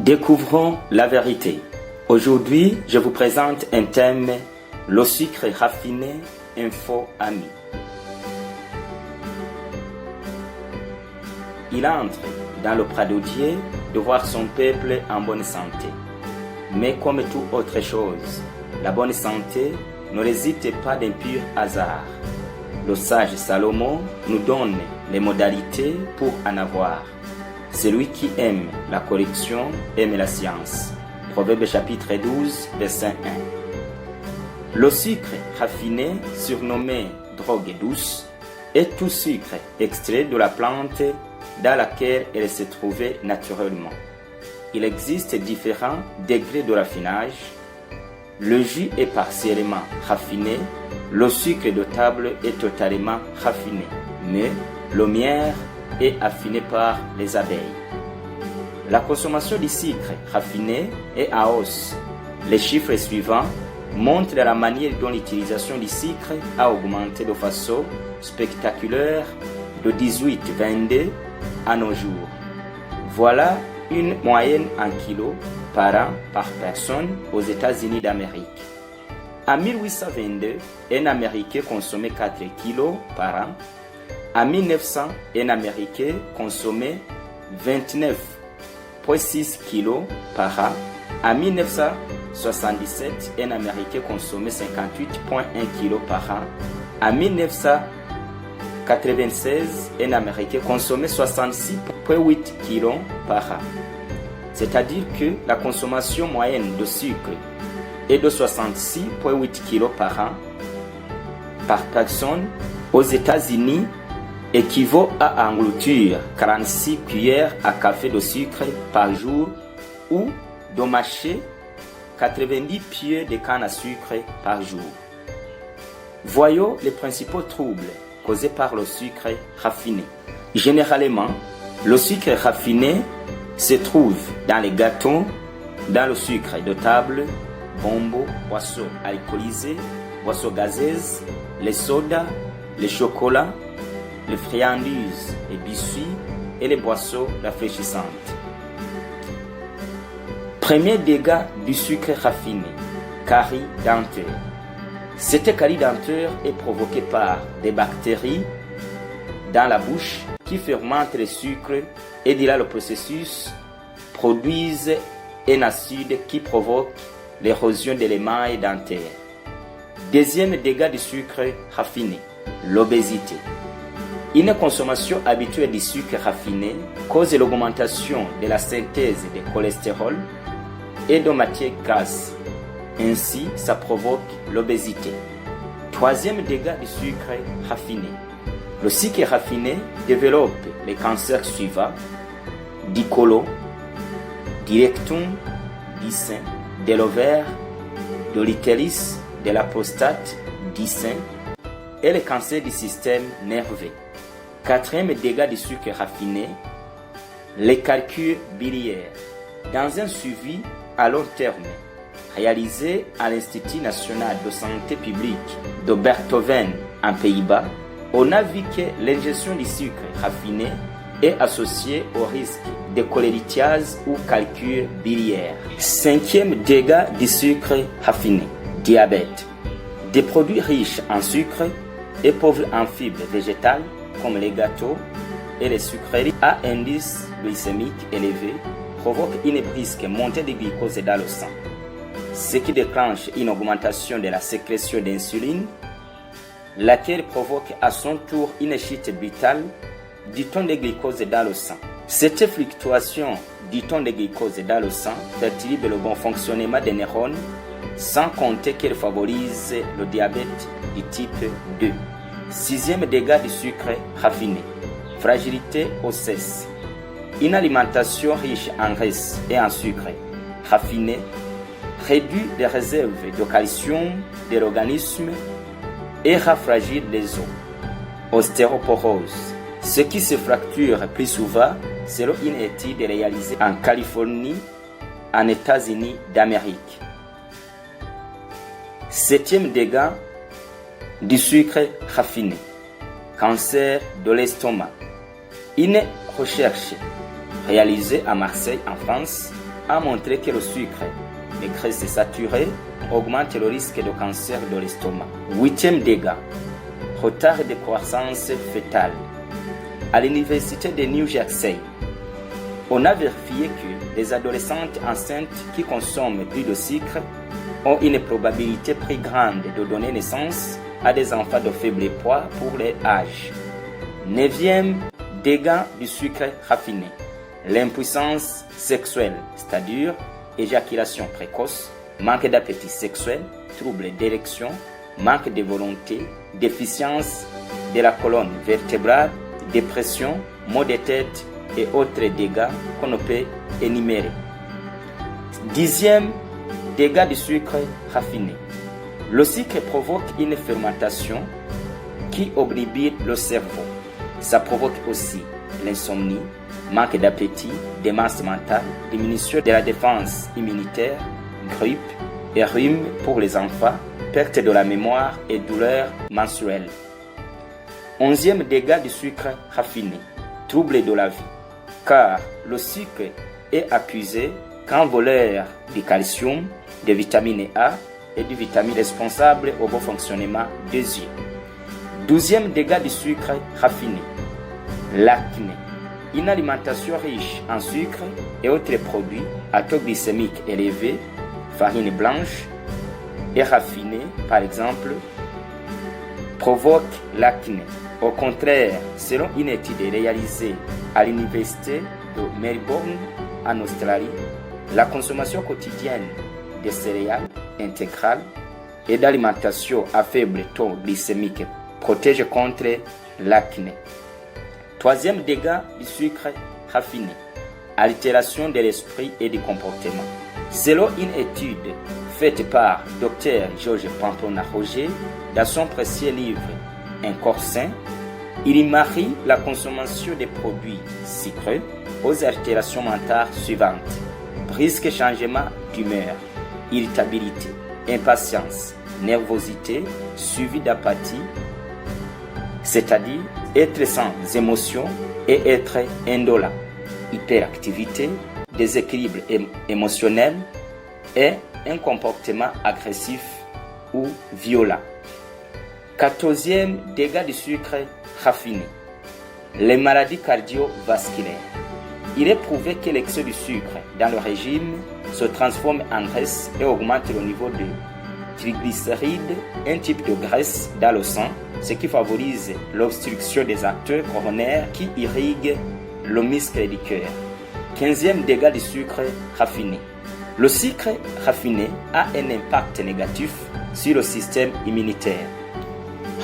Découvrons la vérité. Aujourd'hui, je vous présente un thème, le sucre raffiné, un faux ami. Il entre dans le pradodier de voir son peuple en bonne santé. Mais comme toute autre chose, la bonne santé ne résiste pas d'un pur hasard. Le sage Salomon nous donne les modalités pour en avoir. Celui qui aime la correction aime la science. Proverbe chapitre 12, verset 1. Le sucre raffiné, surnommé drogue douce, est tout sucre extrait de la plante dans laquelle elle se trouvait naturellement. Il existe différents degrés de raffinage. Le jus est partiellement raffiné, le sucre de table est totalement raffiné, mais le miel est affiné par les abeilles. La consommation du sucre raffiné est à hausse. Les chiffres suivants montrent la manière dont l'utilisation du sucre a augmenté de façon spectaculaire de 18-22 à nos jours. Voilà une moyenne en kilos par an par personne aux États-Unis d'Amérique. En 1822, un Américain consommait 4 kilos par an. En 1900, un Américain consommait 29,6 kilos par an. En 1977, un Américain consommait 58,1 kilos par an. En 1996, un Américain consommait 66,8 kilos par an. C'est-à-dire que la consommation moyenne de sucre est de 66,8 kilos par an par personne aux États-Unis, équivaut à engloutir 46 cuillères à café de sucre par jour ou de mâcher 90 pieds de canne à sucre par jour. Voyons les principaux troubles causés par le sucre raffiné. Généralement, le sucre raffiné se trouve dans les gâteaux, dans le sucre de table, bonbons, boissons alcoolisées, boissons gazeuses, les sodas, les chocolats, les friandises, les biscuits et les boissons rafraîchissantes. Premier dégât du sucre raffiné, carie dentaire. Cette carie dentaire est provoquée par des bactéries dans la bouche qui fermentent le sucre et de là le processus produisent un acide qui provoque l'érosion de l'émail dentaire. Deuxième dégât du sucre raffiné, l'obésité. Une consommation habituelle du sucre raffiné cause l'augmentation de la synthèse de cholestérol et de matières grasses. Ainsi, ça provoque l'obésité. Troisième dégât du sucre raffiné. Le sucre raffiné développe les cancers suivants: du côlon, du rectum, du sein, de l'ovaire, de l'utérus, de la prostate, du sein et les cancers du système nerveux. Quatrième dégât du sucre raffiné, les calculs biliaires. Dans un suivi à long terme réalisé à l'Institut national de santé publique de Beethoven en Pays-Bas, on a vu que l'ingestion du sucre raffiné est associée au risque de cholélithiase ou calcul biliaire. Cinquième dégât du sucre raffiné, diabète. Des produits riches en sucre et pauvres en fibres végétales comme les gâteaux et les sucreries à indice glycémique élevé provoquent une brusque montée de glucose dans le sang, ce qui déclenche une augmentation de la sécrétion d'insuline, laquelle provoque à son tour une chute brutale du taux de glucose dans le sang. Cette fluctuation du taux de glucose dans le sang perturbe le bon fonctionnement des neurones, sans compter qu'elle favorise le diabète du type 2. Sixième dégât du sucre raffiné, fragilité osseuse. Une alimentation riche en graisse et en sucre raffiné réduit les réserves de calcium de l'organisme et rend fragile les os. Ostéoporose. Ce qui se fracture plus souvent selon une étude réalisée en Californie, en États-Unis d'Amérique. Septième dégât du sucre raffiné, cancer de l'estomac. Une recherche réalisée à Marseille en France a montré que le sucre, les graisses saturées, augmente le risque de cancer de l'estomac. 8e dégât, retard de croissance fœtale. À l'université de New Jersey, on a vérifié que les adolescentes enceintes qui consomment plus de sucre ont une probabilité plus grande de donner naissance à des enfants de faible poids pour leur âge. 9e dégât du sucre raffiné. L'impuissance sexuelle, c'est-à-dire éjaculation précoce, manque d'appétit sexuel, troubles d'érection, manque de volonté, déficience de la colonne vertébrale, dépression, maux de tête et autres dégâts qu'on ne peut énumérer. 10e dégât du sucre raffiné. Le sucre provoque une fermentation qui obnubile le cerveau. Ça provoque aussi l'insomnie, manque d'appétit, démence mentale, diminution de la défense immunitaire, grippe et rhume pour les enfants, perte de la mémoire et douleurs menstruelles. 11e dégât du sucre raffiné, trouble de la vie, car le sucre est accusé comme voleur du calcium, de vitamine A et de vitamines responsables au bon fonctionnement des yeux. 12e dégât du sucre raffiné, l'acné. Une alimentation riche en sucre et autres produits à taux glycémique élevé, farine blanche et raffinée par exemple, provoque l'acné. Au contraire, selon une étude réalisée à l'université de Melbourne en Australie, la consommation quotidienne de céréales intégrales et d'alimentation à faible taux glycémique protège contre l'acné. 3e dégât du sucre raffiné, altération de l'esprit et du comportement. Selon une étude faite par Dr Georges Pamplona-Roger dans son précieux livre Un corps sain, il marie la consommation de produits sucrés aux altérations mentales suivantes: brusque changement d'humeur, irritabilité, impatience, nervosité, suivi d'apathie, c'est-à-dire être sans émotion et être indolent, hyperactivité, déséquilibre émotionnel et un comportement agressif ou violent. 14e dégât du sucre raffiné, les maladies cardiovasculaires. Il est prouvé que l'excès du sucre dans le régime se transforme en graisse et augmente le niveau de triglycérides, un type de graisse dans le sang, ce qui favorise l'obstruction des artères coronaires qui irriguent le muscle du cœur. 15e dégât du sucre raffiné. Le sucre raffiné a un impact négatif sur le système immunitaire.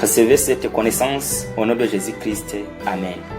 Recevez cette connaissance au nom de Jésus-Christ. Amen.